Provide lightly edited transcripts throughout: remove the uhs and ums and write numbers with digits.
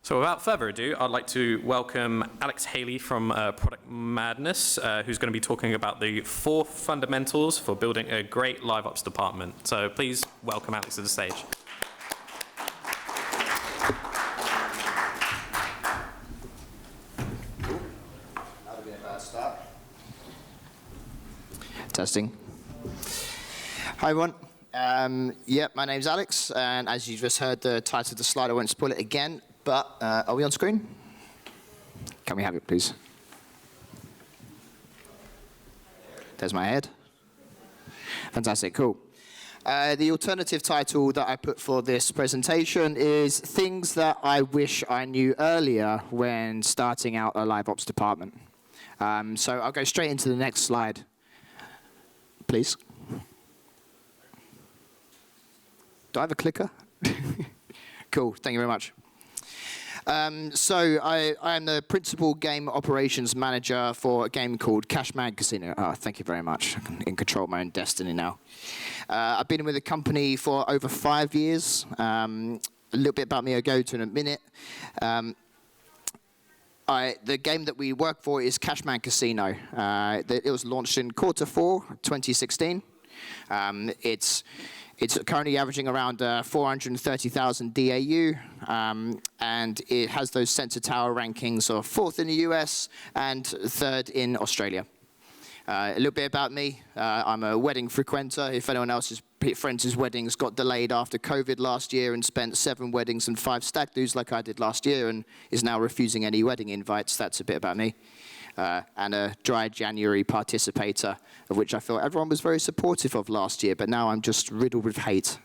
So without further ado, I'd like to welcome Alex Haley from Product Madness, who's going to be talking about the 4 fundamentals for building a great live ops department. So please welcome Alex to the stage. That'll be a bad start. Testing. Hi everyone. My name's Alex, and as you just heard the title of the slide, I won't spoil it again, but are we on screen? Can we have it, please? There's my head. Fantastic, cool. The alternative title that I put for this presentation is Things That I Wish I Knew Earlier When Starting Out a Live Ops Department. So I'll go straight into the next slide, please. Do I have a clicker? Cool, thank you very much. I am the principal game operations manager for a game called Cashman Casino. Oh, thank you very much. I'm in control of my own destiny now. I've been with the company for over 5 years. A little bit about me I'll go to in a minute. The game that we work for is Cashman Casino. It was launched in Q4 2016. It's currently averaging around 430,000 DAU, and it has those Sensor Tower rankings of 4th in the US and 3rd in Australia. A little bit about me. I'm a wedding frequenter. If anyone else's friends' weddings got delayed after COVID last year and spent 7 weddings and 5 stag do's like I did last year and is now refusing any wedding invites, that's a bit about me. And a dry January participator, of which I feel everyone was very supportive of last year, but now I'm just riddled with hate.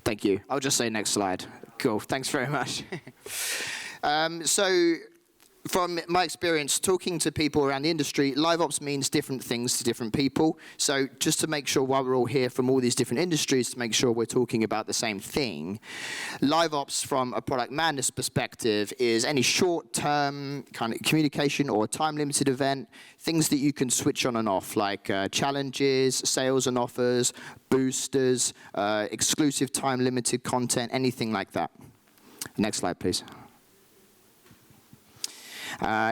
Thank you. I'll just say next slide. Cool, thanks very much. From my experience talking to people around the industry, live ops means different things to different people. So just to make sure while we're all here from all these different industries, to make sure we're talking about the same thing, live ops from a Product Madness perspective is any short-term kind of communication or time-limited event, things that you can switch on and off, like challenges, sales and offers, boosters, exclusive time-limited content, anything like that. Next slide, please.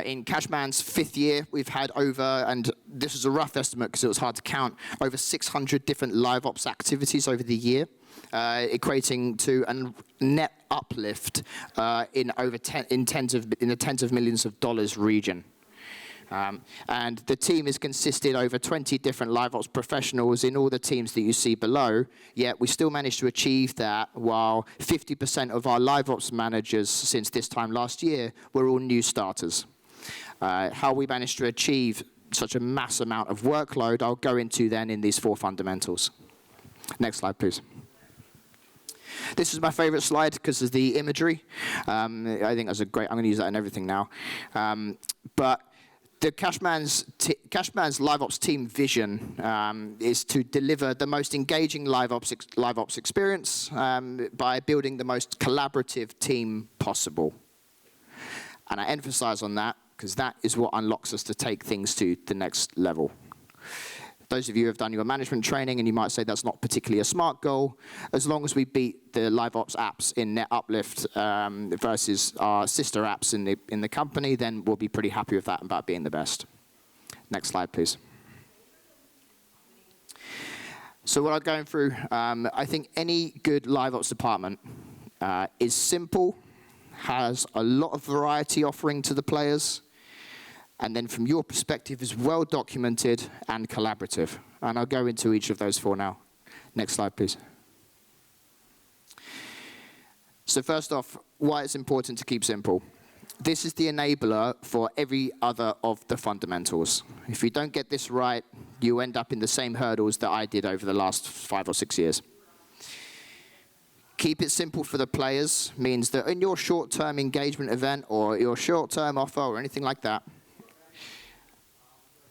In Cashman's 5th year, we've had over, and this is a rough estimate because it was hard to count, over 600 different live ops activities over the year, equating to a net uplift in the tens of millions of dollars region. And the team has consisted over 20 different live ops professionals in all the teams that you see below, yet we still managed to achieve that while 50% of our live ops managers since this time last year were all new starters. How we managed to achieve such a mass amount of workload, I'll go into then in these 4 fundamentals. Next slide, please. This is my favorite slide because of the imagery. I think that's a great, I'm going to use that in everything now. But the Cashman's live ops team vision is to deliver the most engaging live ops experience by building the most collaborative team possible. And I emphasize on that because that is what unlocks us to take things to the next level. Those of you who have done your management training, and you might say that's not particularly a SMART goal, as long as we beat the live ops apps in net uplift versus our sister apps in the company, then we'll be pretty happy with that about being the best. Next slide, please. So what I'm going through, I think any good live ops department is simple, has a lot of variety offering to the players, and then from your perspective is well documented and collaborative. And I'll go into each of those 4 now. Next slide, please. So first off, why it's important to keep simple. This is the enabler for every other of the fundamentals. If you don't get this right, you end up in the same hurdles that I did over the last 5 or 6 years. Keep it simple for the players means that in your short-term engagement event or your short-term offer or anything like that,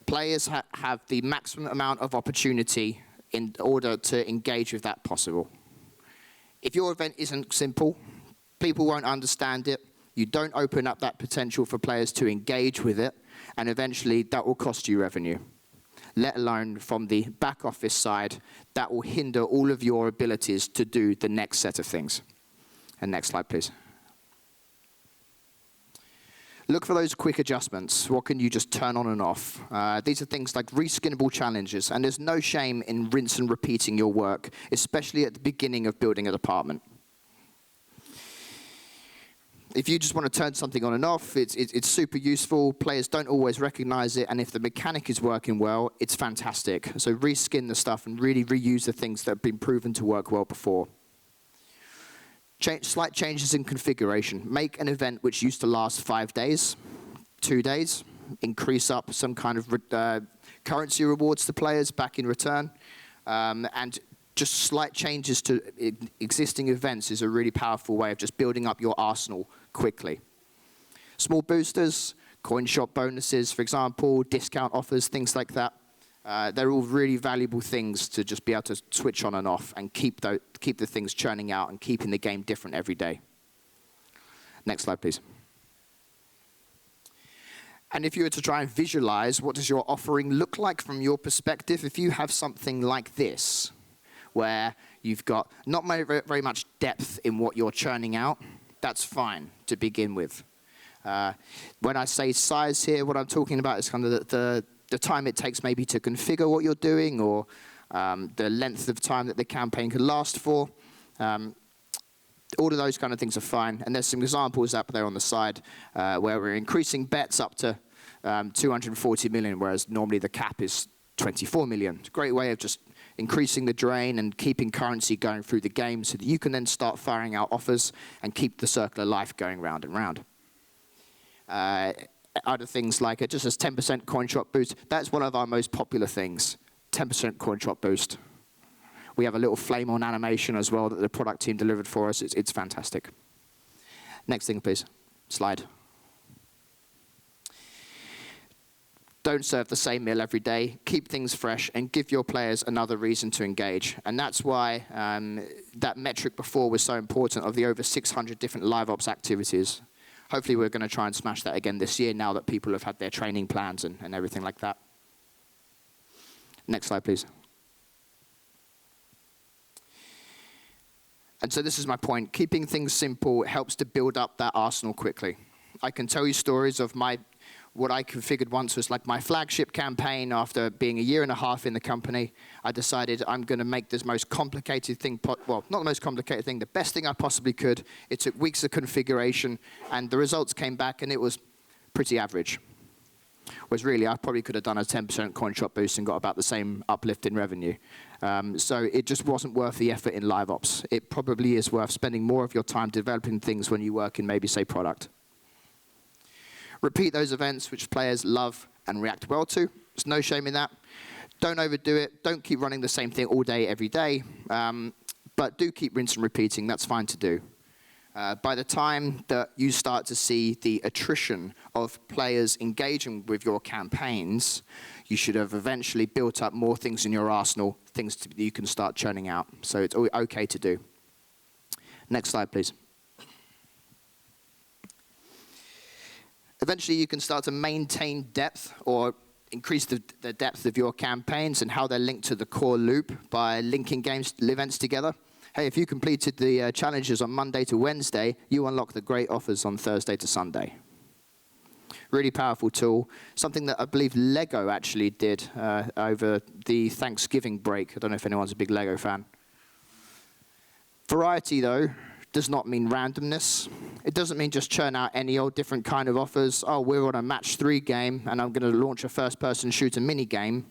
players have the maximum amount of opportunity in order to engage with that possible. If your event isn't simple, people won't understand it, you don't open up that potential for players to engage with it, and eventually that will cost you revenue. Let alone from the back office side, that will hinder all of your abilities to do the next set of things. And next slide, please. Look for those quick adjustments. What can you just turn on and off? These are things like reskinnable challenges, and there's no shame in rinse and repeating your work, especially at the beginning of building a department. If you just want to turn something on and off, it's super useful. Players don't always recognize it, and if the mechanic is working well, it's fantastic. So reskin the stuff and really reuse the things that have been proven to work well before. Slight changes in configuration. Make an event which used to last 5 days, 2 days, increase up some kind of currency rewards to players back in return, and just slight changes to existing events is a really powerful way of just building up your arsenal quickly. Small boosters, coin shop bonuses, for example, discount offers, things like that. They're all really valuable things to just be able to switch on and off and keep the things churning out and keeping the game different every day. Next slide, please. And if you were to try and visualize what does your offering look like from your perspective, if you have something like this, where you've got not very much depth in what you're churning out, that's fine to begin with. When I say size here, what I'm talking about is kind of the time it takes maybe to configure what you're doing, or the length of time that the campaign could last for. All of those kind of things are fine. And there's some examples up there on the side where we're increasing bets up to 240 million, whereas normally the cap is 24 million. It's a great way of just increasing the drain and keeping currency going through the game so that you can then start firing out offers and keep the circle of life going round and round. Other things like just as 10% coin shop boost, that's one of our most popular things, 10% coin shop boost. We have a little flame on animation as well that the product team delivered for us. It's fantastic. Next thing, please. Slide. Don't serve the same meal every day. Keep things fresh and give your players another reason to engage. And that's why that metric before was so important of the over 600 different live ops activities. Hopefully we're going to try and smash that again this year now that people have had their training plans and everything like that. Next slide, please. And so this is my point. Keeping things simple helps to build up that arsenal quickly. I can tell you stories of what I configured once was like my flagship campaign. After being a year and a half in the company, I decided I'm going to make this most complicated thing, well, not the most complicated thing, the best thing I possibly could. It took weeks of configuration, and the results came back, and it was pretty average. Whereas really, I probably could have done a 10% coin shop boost and got about the same uplift in revenue. So it just wasn't worth the effort in live ops. It probably is worth spending more of your time developing things when you work in maybe, say, product. Repeat those events which players love and react well to. There's no shame in that. Don't overdo it. Don't keep running the same thing all day, every day. But do keep rinse and repeating. That's fine to do. By the time that you start to see the attrition of players engaging with your campaigns, you should have eventually built up more things in your arsenal, things that you can start churning out. So it's okay to do. Next slide, please. Eventually, you can start to maintain depth or increase the depth of your campaigns and how they're linked to the core loop by linking events together. Hey, if you completed the challenges on Monday to Wednesday, you unlock the great offers on Thursday to Sunday. Really powerful tool. Something that I believe Lego actually did over the Thanksgiving break. I don't know if anyone's a big Lego fan. Variety, though, does not mean randomness. It doesn't mean just churn out any old different kind of offers. Oh, we're on a match 3 game, and I'm going to launch a first-person shooter mini game.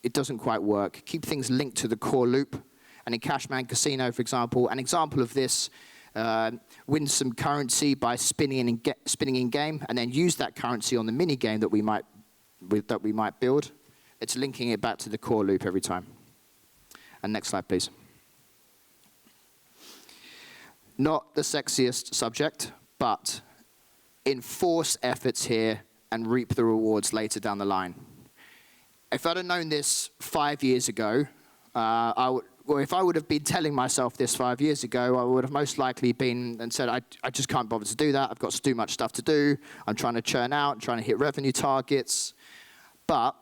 It doesn't quite work. Keep things linked to the core loop. And in Cashman Casino, for example, an example of this, win some currency by spinning in game, and then use that currency on the mini game that we might build. It's linking it back to the core loop every time. And next slide, please. Not the sexiest subject, but enforce efforts here and reap the rewards later down the line. If I'd have known this 5 years ago, if I would have been telling myself this 5 years ago, I would have most likely been and said, I just can't bother to do that. I've got too much stuff to do. I'm trying to churn out, I'm trying to hit revenue targets. But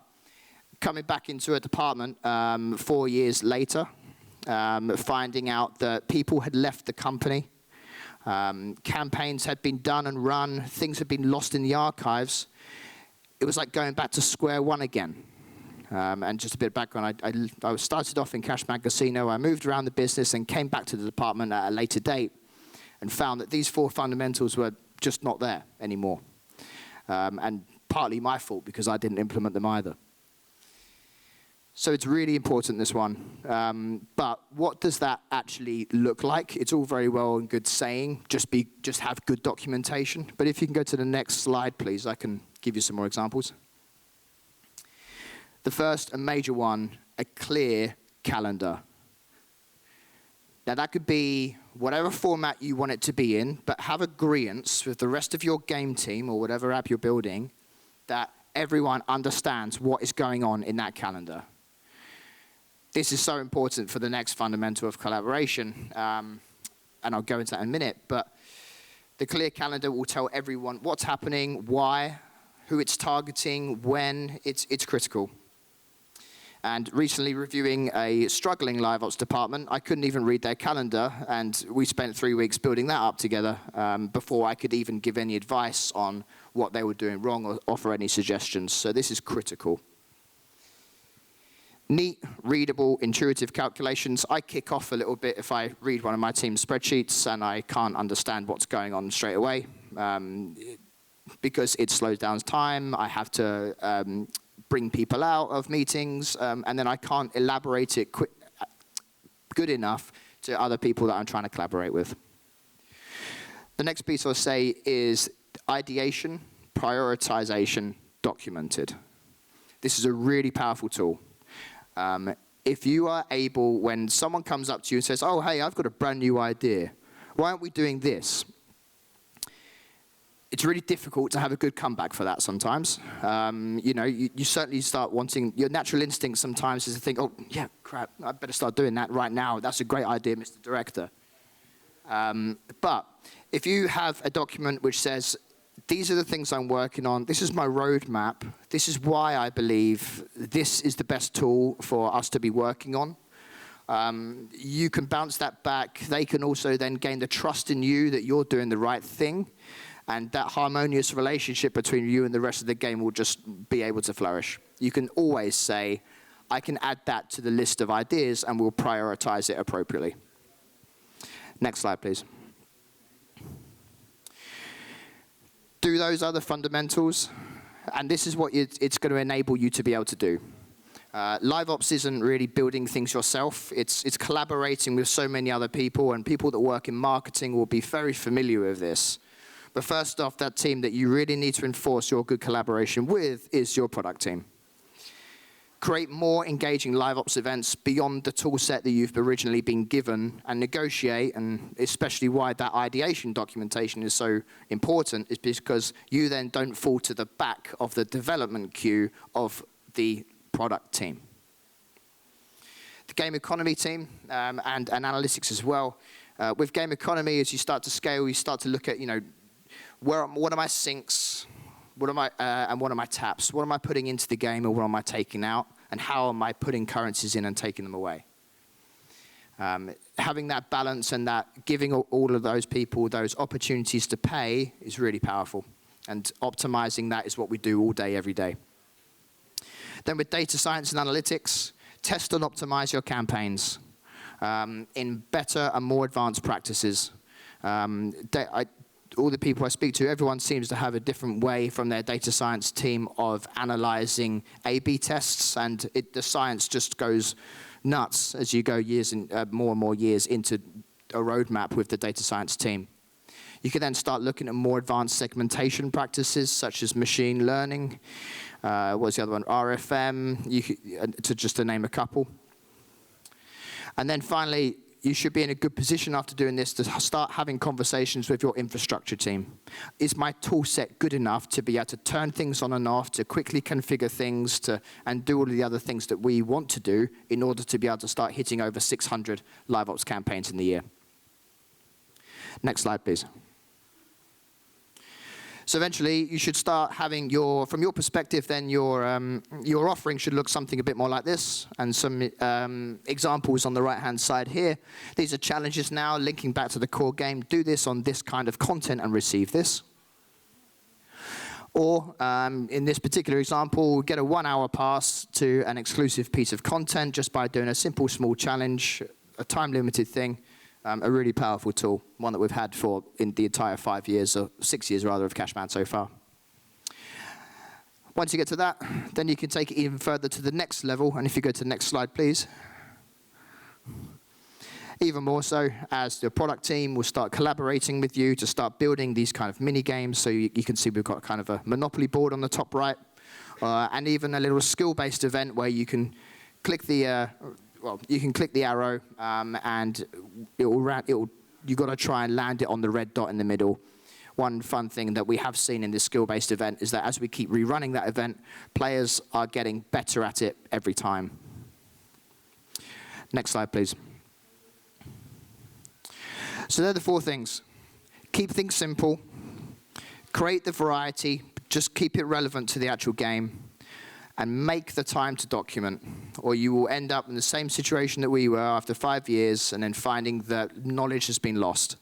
coming back into a department 4 years later, finding out that people had left the company, Campaigns had been done and run. Things had been lost in the archives. It was like going back to square one again. And just a bit of background, I started off in Cashman Casino. I moved around the business and came back to the department at a later date and found that these 4 fundamentals were just not there anymore. And partly my fault because I didn't implement them either. So it's really important, this one. But what does that actually look like? It's all very well and good saying, just have good documentation. But if you can go to the next slide, please, I can give you some more examples. The first and major one, a clear calendar. Now that could be whatever format you want it to be in, but have agreeance with the rest of your game team or whatever app you're building that everyone understands what is going on in that calendar. This is so important for the next fundamental of collaboration, and I'll go into that in a minute, but the clear calendar will tell everyone what's happening, why, who it's targeting, when. It's critical. And recently reviewing a struggling LiveOps department, I couldn't even read their calendar, and we spent 3 weeks building that up together before I could even give any advice on what they were doing wrong or offer any suggestions. So this is critical. Neat, readable, intuitive calculations. I kick off a little bit if I read one of my team's spreadsheets and I can't understand what's going on straight away because it slows down time. I have to bring people out of meetings, and then I can't elaborate it good enough to other people that I'm trying to collaborate with. The next piece I'll say is ideation, prioritization, documented. This is a really powerful tool. If you are able, when someone comes up to you and says, oh, hey, I've got a brand new idea. Why aren't we doing this? It's really difficult to have a good comeback for that sometimes. You certainly start wanting, your natural instinct sometimes is to think, oh, yeah, crap, I better start doing that right now. That's a great idea, Mr. Director. But if you have a document which says, these are the things I'm working on, this is my roadmap, this is why I believe this is the best tool for us to be working on, you can bounce that back. They can also then gain the trust in you that you're doing the right thing. And that harmonious relationship between you and the rest of the game will just be able to flourish. You can always say, I can add that to the list of ideas and we'll prioritize it appropriately. Next slide, please. Do those other fundamentals, and this is what it's going to enable you to be able to do. LiveOps isn't really building things yourself. It's collaborating with so many other people, and people that work in marketing will be very familiar with this. But first off, that team that you really need to enforce your good collaboration with is your product team. Create more engaging LiveOps events beyond the tool set that you've originally been given, and negotiate, and especially why that ideation documentation is so important is because you then don't fall to the back of the development queue of the product team. The game economy team and analytics as well. With game economy, as you start to scale, you start to look at, what are my sinks? What am and what are my taps? What am I putting into the game, or what am I taking out? And how am I putting currencies in and taking them away? Having that balance and that giving all of those people those opportunities to pay is really powerful. And optimizing that is what we do all day, every day. Then with data science and analytics, test and optimize your campaigns in better and more advanced practices. All the people I speak to, everyone seems to have a different way from their data science team of analyzing A/B tests, and the science just goes nuts as you go more and more years into a roadmap with the data science team. You can then start looking at more advanced segmentation practices, such as machine learning. What's the other one? RFM, just to name a couple. And then finally, you should be in a good position after doing this to start having conversations with your infrastructure team. Is my tool set good enough to be able to turn things on and off, to quickly configure things, and do all of the other things that we want to do in order to be able to start hitting over 600 LiveOps campaigns in the year? Next slide, please. So eventually, you should start having from your perspective, then your offering should look something a bit more like this. And some examples on the right-hand side here. These are challenges now, linking back to the core game. Do this on this kind of content and receive this. Or, in this particular example, get a 1-hour pass to an exclusive piece of content just by doing a simple, small challenge, a time-limited thing. A really powerful tool, one that we've had for in the entire 5 years, or 6 years rather, of Cashman so far. Once you get to that, then you can take it even further to the next level. And if you go to the next slide, please. Even more so, as the product team will start collaborating with you to start building these kind of mini games. So you can see we've got kind of a Monopoly board on the top right, and even a little skill-based event where you can click the you can click the arrow, and you've got to try and land it on the red dot in the middle. One fun thing that we have seen in this skill-based event is that as we keep rerunning that event, players are getting better at it every time. Next slide, please. So they're the 4 things. Keep things simple. Create the variety. Just keep it relevant to the actual game. And make the time to document, or you will end up in the same situation that we were after 5 years, and then finding that knowledge has been lost.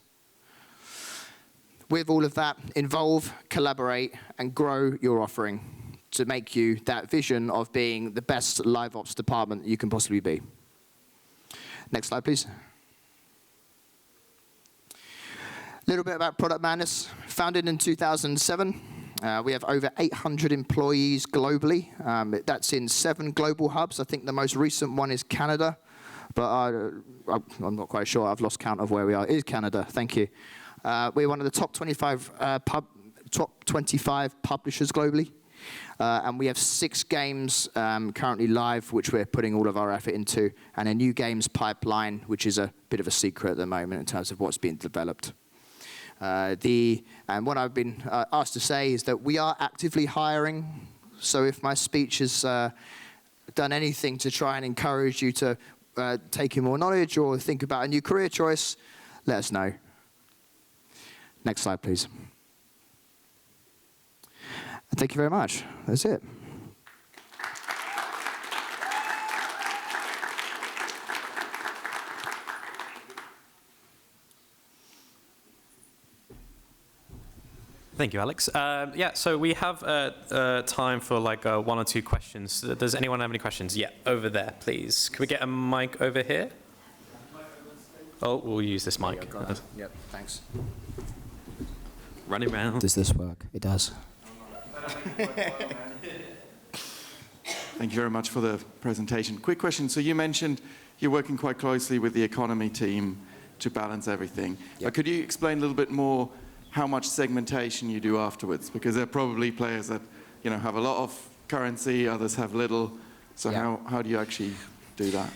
With all of that, involve, collaborate, and grow your offering to make you that vision of being the best live ops department you can possibly be. Next slide, please. A little bit about Product Madness. Founded in 2007. We have over 800 employees globally. That's in 7 global hubs. I think the most recent one is Canada, but I'm not quite sure. I've lost count of where we are. It is Canada. Thank you. We're one of the top 25 publishers globally, and we have 6 games currently live, which we're putting all of our effort into, and a new games pipeline, which is a bit of a secret at the moment in terms of what's being developed. And what I've been asked to say is that we are actively hiring. So if my speech has done anything to try and encourage you to take in more knowledge or think about a new career choice, let us know. Next slide, please. Thank you very much. That's it. Thank you, Alex. Yeah, so we have time for like 1 or 2 questions. Does anyone have any questions? Yeah, over there, please. Can we get a mic over here? Oh, we'll use this mic. Yep, thanks. Running around. Does this work? It does. Thank you very much for the presentation. Quick question. So you mentioned you're working quite closely with the economy team to balance everything. Yep. Could you explain a little bit more how much segmentation you do afterwards? Because there are probably players that have a lot of currency, others have little. So Yeah. how do you actually do that?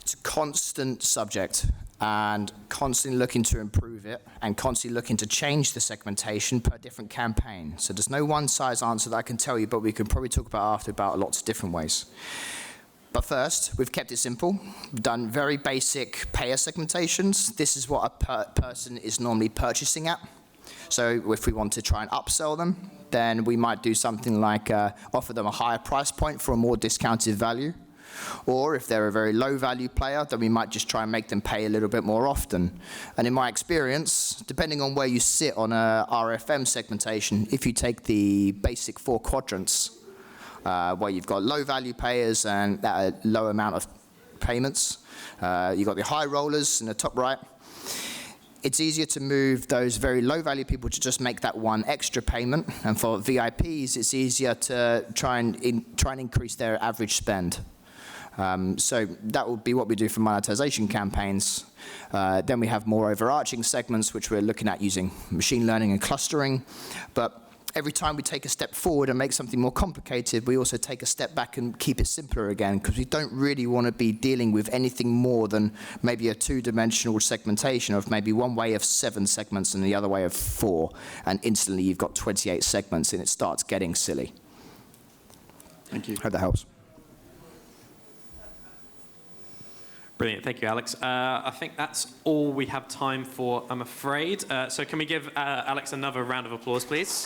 It's a constant subject, and constantly looking to improve it, and constantly looking to change the segmentation per different campaign. So there's no one-size answer that I can tell you, but we can probably talk about lots of different ways. But first, we've kept it simple. We've done very basic payer segmentations. This is what a person is normally purchasing at. So if we want to try and upsell them, then we might do something like offer them a higher price point for a more discounted value. Or if they're a very low value player, then we might just try and make them pay a little bit more often. And in my experience, depending on where you sit on a RFM segmentation, if you take the basic 4 quadrants, where you've got low value payers and a low amount of payments, you've got the high rollers in the top right. It's easier to move those very low value people to just make that one extra payment. And for VIPs, it's easier to try and increase their average spend. So that would be what we do for monetization campaigns. Then we have more overarching segments, which we're looking at using machine learning and clustering. But every time we take a step forward and make something more complicated, we also take a step back and keep it simpler again, because we don't really want to be dealing with anything more than maybe a 2-dimensional segmentation of maybe one way of 7 segments and the other way of 4. And instantly you've got 28 segments and it starts getting silly. Thank you. Hope that helps. Brilliant. Thank you, Alex. I think that's all we have time for, I'm afraid. So can we give Alex another round of applause, please?